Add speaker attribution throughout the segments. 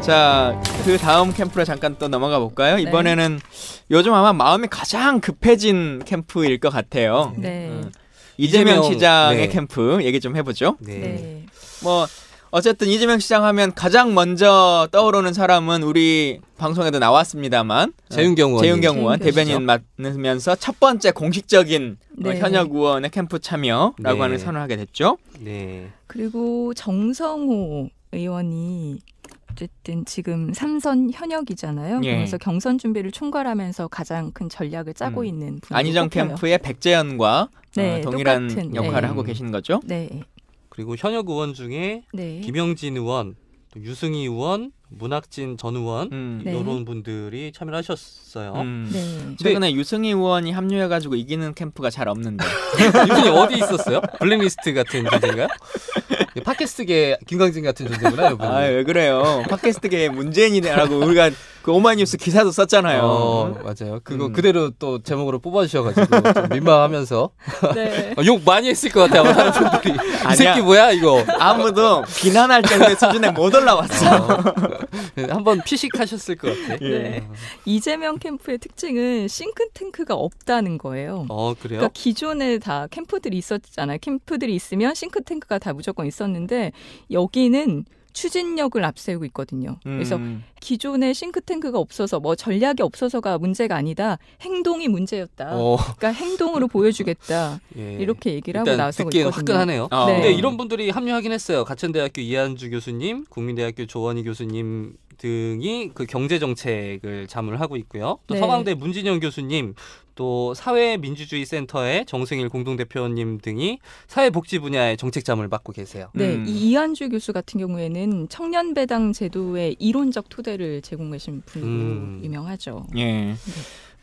Speaker 1: 자, 그 다음 캠프로 잠깐 또 넘어가 볼까요? 이번에는 요즘 아마 마음이 가장 급해진 캠프일 것 같아요.
Speaker 2: 네.
Speaker 1: 이재명 시장의
Speaker 3: 네.
Speaker 1: 캠프 얘기 좀 해보죠.
Speaker 2: 네.
Speaker 1: 뭐 어쨌든 이재명 시장 하면 가장 먼저 떠오르는 사람은 우리 방송에도 나왔습니다만
Speaker 3: 재윤경
Speaker 1: 의원 대변인 맡으면서 첫 번째 공식적인 현역 의원의 캠프 참여라고 하는 선언을 하게 됐죠.
Speaker 3: 네.
Speaker 2: 그리고 정성호 의원이 어쨌든 지금 3선 현역이잖아요. 그래서 경선 준비를 총괄하면서 가장 큰 전략을 짜고 있는 분이
Speaker 1: 안희정
Speaker 2: 뽑혀요.
Speaker 1: 캠프의 백재현과 동일한
Speaker 2: 똑같은,
Speaker 1: 역할을 하고 계신 거죠.
Speaker 2: 네.
Speaker 3: 그리고 현역 의원 중에 김영진 의원, 또 유승희 의원, 문학진 전 의원 이런 분들이 참여를 하셨어요.
Speaker 1: 최근에 유승희 의원이 합류해가지고 이기는 캠프가 잘 없는데
Speaker 3: 유승희 어디 있었어요? 블랙리스트 같은 존재인가요? 팟캐스트계 김광진 같은 존재구나.
Speaker 1: 왜 그래요? 팟캐스트계 문재인이라고 우리가 그 오마이뉴스 기사도 썼잖아요.
Speaker 3: 맞아요. 그거 그대로 또 제목으로 뽑아주셔가지고 좀 민망하면서 욕 많이 했을 것 같아요. 다른 분들이 이 새끼 뭐야 이거.
Speaker 1: 아무도 비난할 정도의 수준에 못 올라왔어.
Speaker 3: 한번 피식하셨을 것 같아.
Speaker 2: 이재명 캠프의 특징은 싱크탱크가 없다는 거예요.
Speaker 3: 그래요?
Speaker 2: 그러니까 기존에 다 캠프들이 있었잖아요. 캠프들이 있으면 싱크탱크가 다 무조건 있었는데 여기는 추진력을 앞세우고 있거든요. 그래서 기존에 싱크탱크가 없어서 뭐 전략이 없어서가 문제가 아니다. 행동이 문제였다. 그러니까 행동으로 보여주겠다. 이렇게 얘기를 하고 나서고 있거든요.
Speaker 3: 화끈하네요. 근데 이런 분들이 합류하긴 했어요. 가천대학교 이한주 교수님, 국민대학교 조원희 교수님 등이 그 경제정책을 자문을 하고 있고요. 또 서강대 문진영 교수님, 또 사회민주주의 센터의 정승일 공동대표님 등이 사회복지 분야의 정책 자문을 맡고 계세요.
Speaker 2: 이 이한주 교수 같은 경우에는 청년배당 제도의 이론적 토대를 제공하신 분으로 유명하죠.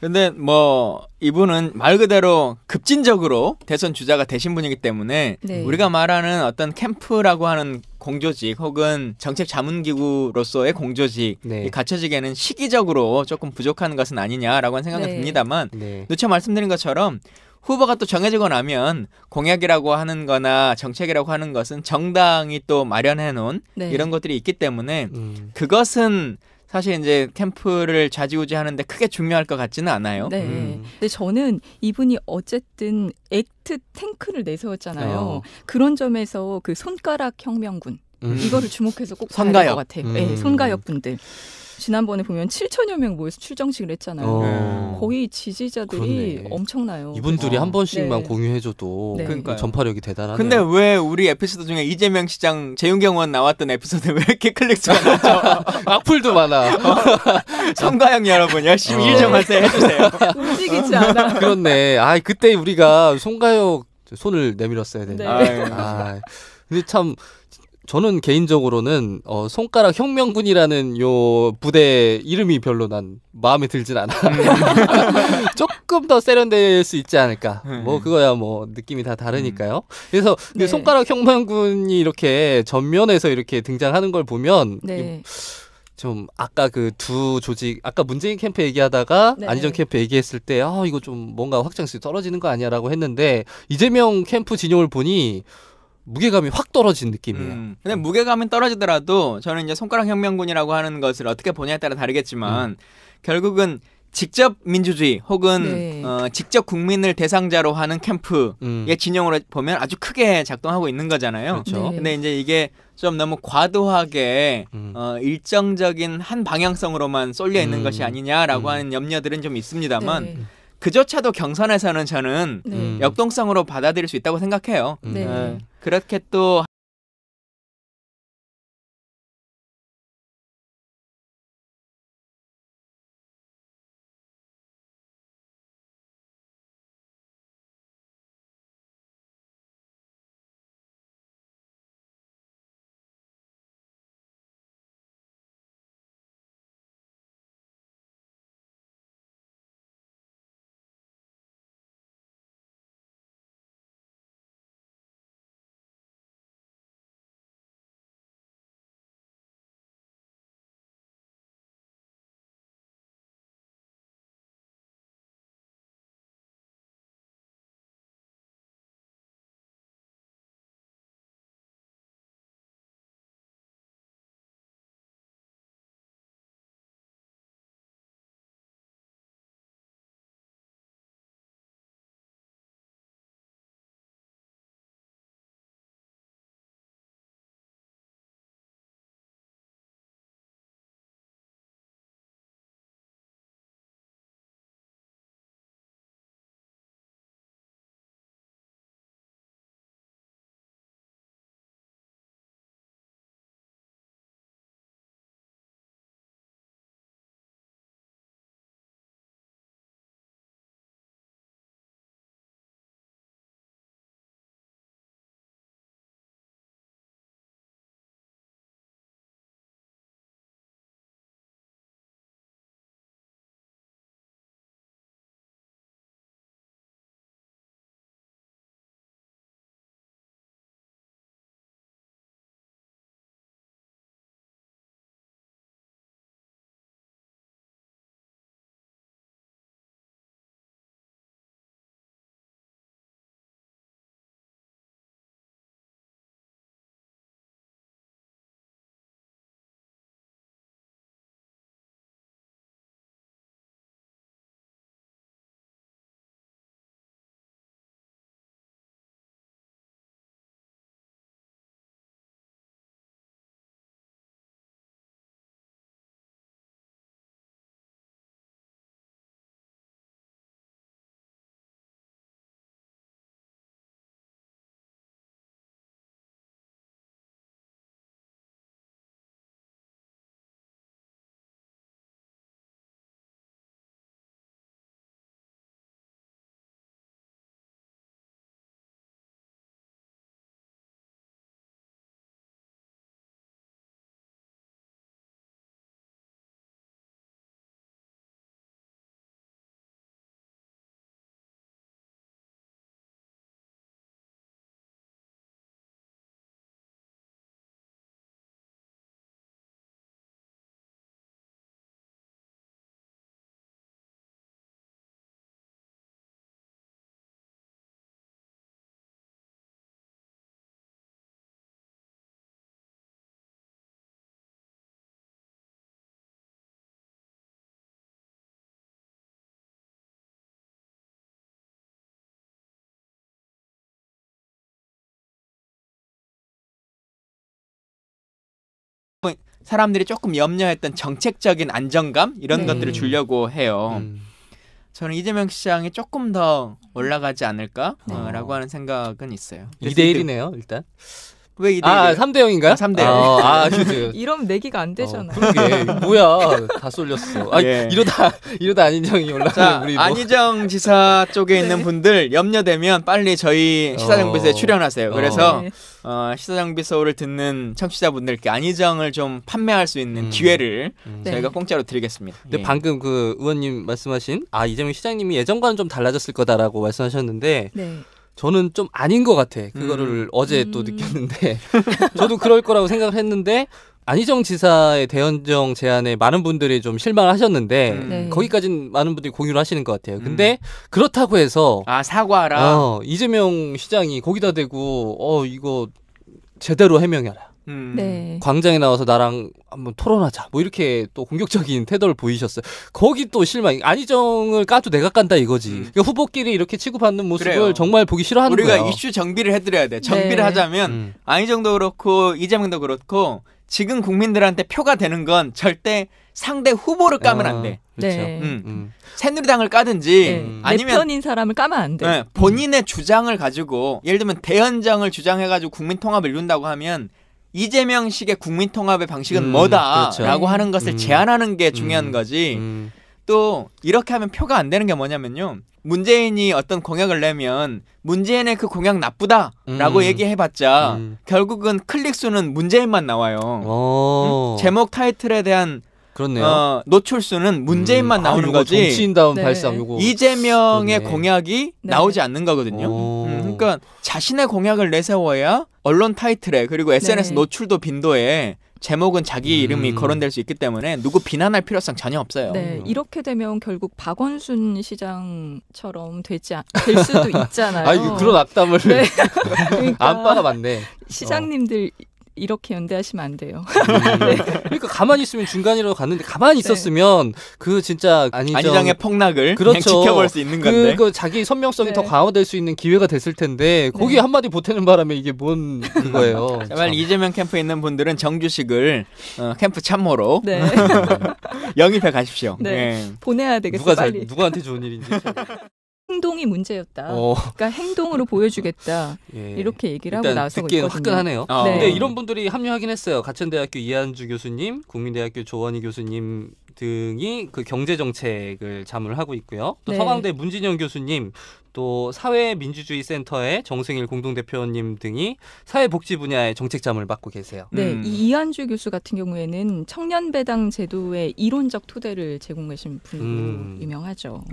Speaker 1: 근데 뭐 이분은 말 그대로 급진적으로 대선 주자가 되신 분이기 때문에 우리가 말하는 어떤 캠프라고 하는 공조직 혹은 정책 자문기구로서의 공조직이 갖춰지기에는 시기적으로 조금 부족한 것은 아니냐라고 하는 생각은 듭니다만 누차 말씀드린 것처럼 후보가 또 정해지고 나면 공약이라고 하는 거나 정책이라고 하는 것은 정당이 또 마련해 놓은 이런 것들이 있기 때문에 그것은 사실 이제 캠프를 좌지우지하는데 크게 중요할 것 같지는 않아요.
Speaker 2: 근데 저는 이분이 어쨌든 액트 탱크를 내세웠잖아요. 그런 점에서 그 손가락 혁명군 이거를 주목해서 꼭 봐야 될 것 같아요. 손가역 분들. 지난번에 보면 7천여 명 모여서 출정식을 했잖아요. 거의 지지자들이 엄청나요.
Speaker 3: 이분들이 한 번씩만 공유해줘도 전파력이 대단하네요.
Speaker 1: 근데 왜 우리 에피소드 중에 이재명 시장 재윤경 의원 나왔던 에피소드 왜 이렇게 클릭수가 많죠?
Speaker 3: 악플도 많아.
Speaker 1: 성가형 여러분 열심히 일 좀 하세요. 해주세요.
Speaker 2: 움직이지 않아.
Speaker 3: 그렇네. 그때 우리가 송가혁 손을 내밀었어야 되는데. 근데 참 저는 개인적으로는 손가락 혁명군이라는 요 부대 이름이 별로 난 마음에 들진 않아. 조금 더 세련될 수 있지 않을까. 뭐 그거야 뭐 느낌이 다 다르니까요. 그래서 그 손가락 혁명군이 이렇게 전면에서 이렇게 등장하는 걸 보면 좀 아까 그 두 조직 아까 문재인 캠프 얘기하다가 안희정 캠프 얘기했을 때 이거 좀 뭔가 확장성이 떨어지는 거 아니야라고 했는데 이재명 캠프 진영을 보니 무게감이 확 떨어진 느낌이에요.
Speaker 1: 근데 무게감은 떨어지더라도 저는 이제 손가락 혁명군이라고 하는 것을 어떻게 보냐에 따라 다르겠지만 결국은 직접 민주주의 혹은 직접 국민을 대상자로 하는 캠프의 진영으로 보면 아주 크게 작동하고 있는 거잖아요. 근데 이제 이게 좀 너무 과도하게 일정적인 한 방향성으로만 쏠려 있는 것이 아니냐라고 하는 염려들은 좀 있습니다만 그조차도 경선에서는 저는 역동성으로 받아들일 수 있다고 생각해요. 그렇게 또 사람들이 조금 염려했던 정책적인 안정감 이런 것들을 주려고 해요. 저는 이재명 시장이 조금 더 올라가지 않을까라고 하는 생각은 있어요.
Speaker 3: 2대1이네요, 일단.
Speaker 1: 왜 2대1?
Speaker 3: 3대 0인가요?
Speaker 1: 3대 0.
Speaker 3: 휴즈.
Speaker 2: 이러면 내기가 안 되잖아요.
Speaker 3: 그러게. 뭐야. 다 쏠렸어.
Speaker 1: 예.
Speaker 3: 이러다 안희정이 올라가면 우리
Speaker 1: 안희정 지사 쪽에 있는 분들 염려되면 빨리 저희 시사정비소에 출연하세요. 그래서 시사정비소를 듣는 청취자분들께 안희정을 좀 판매할 수 있는 기회를 저희가 공짜로 드리겠습니다.
Speaker 3: 근데 방금 그 의원님 말씀하신 이재명 시장님이 예전과는 좀 달라졌을 거다라고 말씀하셨는데 저는 좀 아닌 것 같아. 그거를 어제 또 느꼈는데 저도 그럴 거라고 생각을 했는데 안희정 지사의 대연정 제안에 많은 분들이 좀 실망을 하셨는데 거기까지는 많은 분들이 공유를 하시는 것 같아요. 근데 그렇다고 해서
Speaker 1: 사과하라.
Speaker 3: 이재명 시장이 거기다 대고 이거 제대로 해명해라. 광장에 나와서 나랑 한번 토론하자. 뭐 이렇게 또 공격적인 태도를 보이셨어요. 거기 또 실망. 안희정을 까도 내가 깐다 이거지. 그러니까 후보끼리 이렇게 치고받는 모습을
Speaker 1: 그래요.
Speaker 3: 정말 보기 싫어하는
Speaker 1: 우리가
Speaker 3: 거예요.
Speaker 1: 이슈 정비를 해드려야 돼. 정비를 하자면 안희정도 그렇고 이재명도 그렇고 지금 국민들한테 표가 되는 건 절대 상대 후보를 까면 안 돼.
Speaker 3: 그렇죠.
Speaker 1: 새누리당을 까든지 아니면
Speaker 2: 내 편인 사람을 까면 안 돼.
Speaker 1: 본인의 주장을 가지고 예를 들면 대연정을 주장해가지고 국민통합을 이룬다고 하면 이재명식의 국민통합의 방식은 뭐다라고
Speaker 3: 그렇죠.
Speaker 1: 하는 것을 제안하는 게 중요한 거지. 또 이렇게 하면 표가 안 되는 게 뭐냐면요. 문재인이 어떤 공약을 내면 문재인의 그 공약 나쁘다라고 얘기해봤자 결국은 클릭수는 문재인만 나와요. 제목 타이틀에 대한
Speaker 3: 그렇네요.
Speaker 1: 노출수는 문재인만 나오는 거지.
Speaker 3: 정치인다운 발상 요거.
Speaker 1: 이재명의 공약이 나오지 않는 거거든요. 그러니까 자신의 공약을 내세워야 언론 타이틀에 그리고 SNS 노출도 빈도에 제목은 자기 이름이 거론될 수 있기 때문에 누구 비난할 필요성 전혀 없어요.
Speaker 2: 이렇게 되면 결국 박원순 시장처럼 될 수도 있잖아요.
Speaker 3: 그런 악담을
Speaker 2: 그러니까
Speaker 3: 안빠가 많네.
Speaker 2: 시장님들 이렇게 연대하시면 안 돼요.
Speaker 3: 그러니까 가만히 있으면 중간이라도 갔는데 가만히 있었으면 그 진짜
Speaker 1: 안희정의 폭락을
Speaker 3: 그렇죠.
Speaker 1: 그냥 지켜볼 수 있는 건데
Speaker 3: 그 자기 선명성이 더 강화될 수 있는 기회가 됐을 텐데 거기에 한마디 보태는 바람에 이게 뭔 그거예요.
Speaker 1: 제발 이재명 캠프에 있는 분들은 정규식을 캠프 참모로 영입해 가십시오.
Speaker 2: 보내야 되겠어 빨리.
Speaker 3: 누구한테 좋은 일인지.
Speaker 2: 행동이 문제였다. 그러니까 행동으로 보여주겠다. 이렇게 얘기를 하고 나서고 있거든요.
Speaker 3: 화끈하네요. 근데 이런 분들이 합류하긴 했어요. 가천대학교 이한주 교수님, 국민대학교 조원희 교수님 등이 그 경제정책을 자문을 하고 있고요. 또 서강대 문진영 교수님, 또 사회민주주의센터의 정승일 공동대표님 등이 사회복지 분야의 정책 자문을 맡고 계세요.
Speaker 2: 이 이한주 교수 같은 경우에는 청년배당 제도의 이론적 토대를 제공하신 분으로 유명하죠.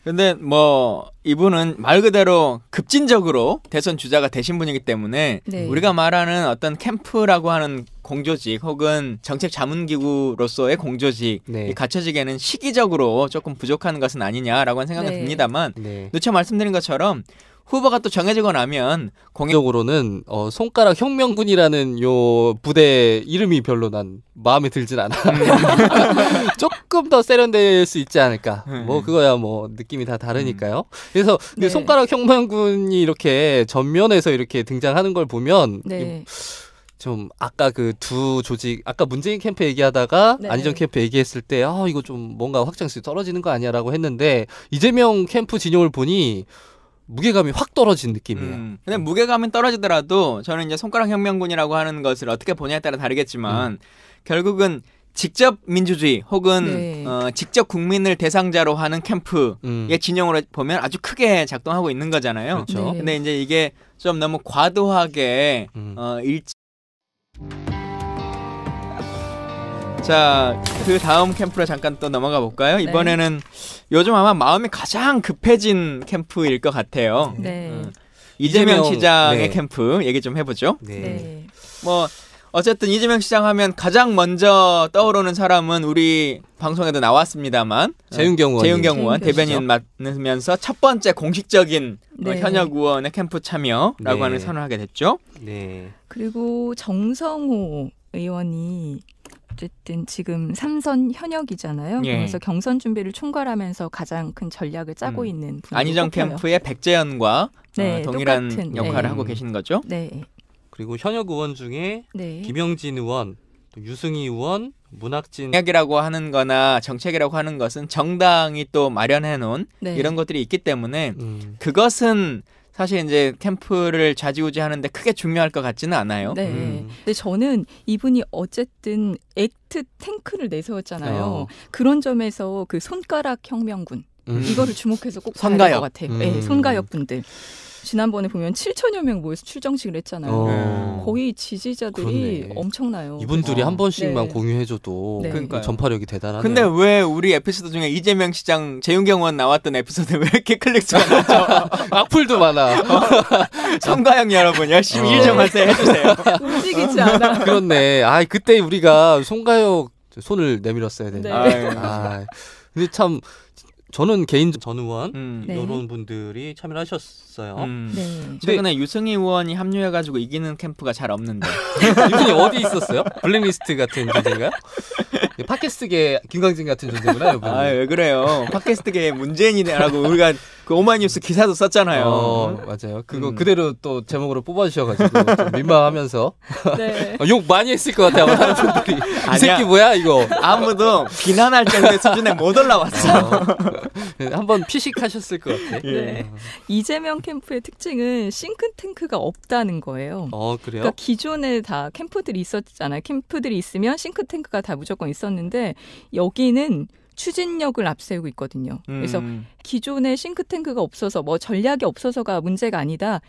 Speaker 1: 근데 뭐 이분은 말 그대로 급진적으로 대선 주자가 되신 분이기 때문에 우리가 말하는 어떤 캠프라고 하는 공조직 혹은 정책 자문기구로서의 공조직이 갖춰지기에는 시기적으로 조금 부족한 것은 아니냐라고 하는 생각은 듭니다만 누차 말씀드린 것처럼 후보가 또 정해지고 나면
Speaker 3: 공적으로는 손가락 혁명군이라는 요 부대 이름이 별로 난 마음에 들진 않아. 조금 더 세련될 수 있지 않을까. 뭐 그거야 뭐 느낌이 다 다르니까요. 그래서 손가락 혁명군이 이렇게 전면에서 이렇게 등장하는 걸 보면 좀 아까 그 두 조직 아까 문재인 캠프 얘기하다가 안희정 캠프 얘기했을 때 이거 좀 뭔가 확장성이 떨어지는 거 아니야라고 했는데 이재명 캠프 진영을 보니 무게감이 확 떨어진 느낌이에요.
Speaker 1: 근데 무게감은 떨어지더라도 저는 이제 손가락 혁명군이라고 하는 것을 어떻게 보냐에 따라 다르겠지만 결국은 직접 민주주의 혹은 직접 국민을 대상자로 하는 캠프의 진영으로 보면 아주 크게 작동하고 있는 거잖아요.
Speaker 3: 그렇죠.
Speaker 1: 근데 이제 이게 좀 너무 과도하게 자, 그 다음 캠프로 잠깐 또 넘어가 볼까요? 이번에는 요즘 아마 마음이 가장 급해진 캠프일 것 같아요. 이재명 시장의 캠프 얘기 좀 해보죠. 뭐 어쨌든 이재명 시장 하면 가장 먼저 떠오르는 사람은 우리 방송에도 나왔습니다만 재윤경 의원 대변인 맡으면서 첫 번째 공식적인 현역 의원의 캠프 참여라고 하는 선언을 하게 됐죠.
Speaker 2: 그리고 정성호 의원이 어쨌든 지금 3선 현역이잖아요. 그래서 경선 준비를 총괄하면서 가장 큰 전략을 짜고 있는 분이
Speaker 1: 안희정
Speaker 2: 뽑혀요.
Speaker 1: 캠프의 백재현과 동일한
Speaker 2: 똑같은,
Speaker 1: 역할을 하고 계신 거죠.
Speaker 3: 그리고 현역 의원 중에 김영진 의원, 유승희 의원, 문학진
Speaker 1: 공약이라고 하는 거나 정책이라고 하는 것은 정당이 또 마련해 놓은
Speaker 2: 네.
Speaker 1: 이런 것들이 있기 때문에 그것은 사실 이제 캠프를 좌지우지하는데 크게 중요할 것 같지는 않아요.
Speaker 2: 네. 근데 저는 이분이 어쨌든 액트 탱크를 내세웠잖아요. 그런 점에서 그 손가락 혁명군 이거를 주목해서 꼭 봐야 될 것 같아요. 네, 손가역 분들. 지난번에 보면 7천여 명 모여서 출정식을 했잖아요. 거의 지지자들이
Speaker 3: 그렇네.
Speaker 2: 엄청나요.
Speaker 3: 이분들이 한 번씩만
Speaker 2: 네.
Speaker 3: 공유해줘도
Speaker 2: 네.
Speaker 3: 전파력이 대단하네요.
Speaker 1: 근데 왜 우리 에피소드 중에 이재명 시장 재윤경 의원 나왔던 에피소드 왜 이렇게 클릭수가 낮죠?
Speaker 3: 악플도 많아.
Speaker 1: 성가영 여러분 열심히 일 좀 하세요. 해주세요.
Speaker 2: 움직이지 않아.
Speaker 3: 그렇네. 그때 우리가 송가역 손을 내밀었어야 되는데.
Speaker 2: 네.
Speaker 3: 근데 참 저는 개인적으로 전 의원
Speaker 2: 네.
Speaker 3: 이런 분들이 참여를 하셨어요.
Speaker 2: 네.
Speaker 1: 최근에 유승희 의원이 합류해가지고 이기는 캠프가 잘 없는데.
Speaker 3: 이분이 어디 있었어요? 블랙리스트 같은 존재인가요? 팟캐스트계 김광진 같은 존재구나. 이분이.
Speaker 1: 왜 그래요? 팟캐스트계 문재인이라고 우리가 그 오마이뉴스 기사도 썼잖아요.
Speaker 3: 맞아요. 그거 그대로 또 제목으로 뽑아주셔가지고 좀 민망하면서
Speaker 2: 네.
Speaker 3: 욕 많이 했을 것 같아요. 다른 분들이 이 새끼 뭐야 이거.
Speaker 1: 아무도 비난할 정도의 수준에 못 올라왔어.
Speaker 3: 한번 피식하셨을 것 같아.
Speaker 2: 네. 이재명 캠프의 특징은 싱크탱크가 없다는 거예요.
Speaker 3: 그래요?
Speaker 2: 그러니까 기존에 다 캠프들이 있었잖아요. 캠프들이 있으면 싱크탱크가 다 무조건 있었는데 여기는 추진력을 앞세우고 있거든요. 그래서 기존에 싱크탱크가 없어서 뭐 전략이 없어서가 문제가 아니다.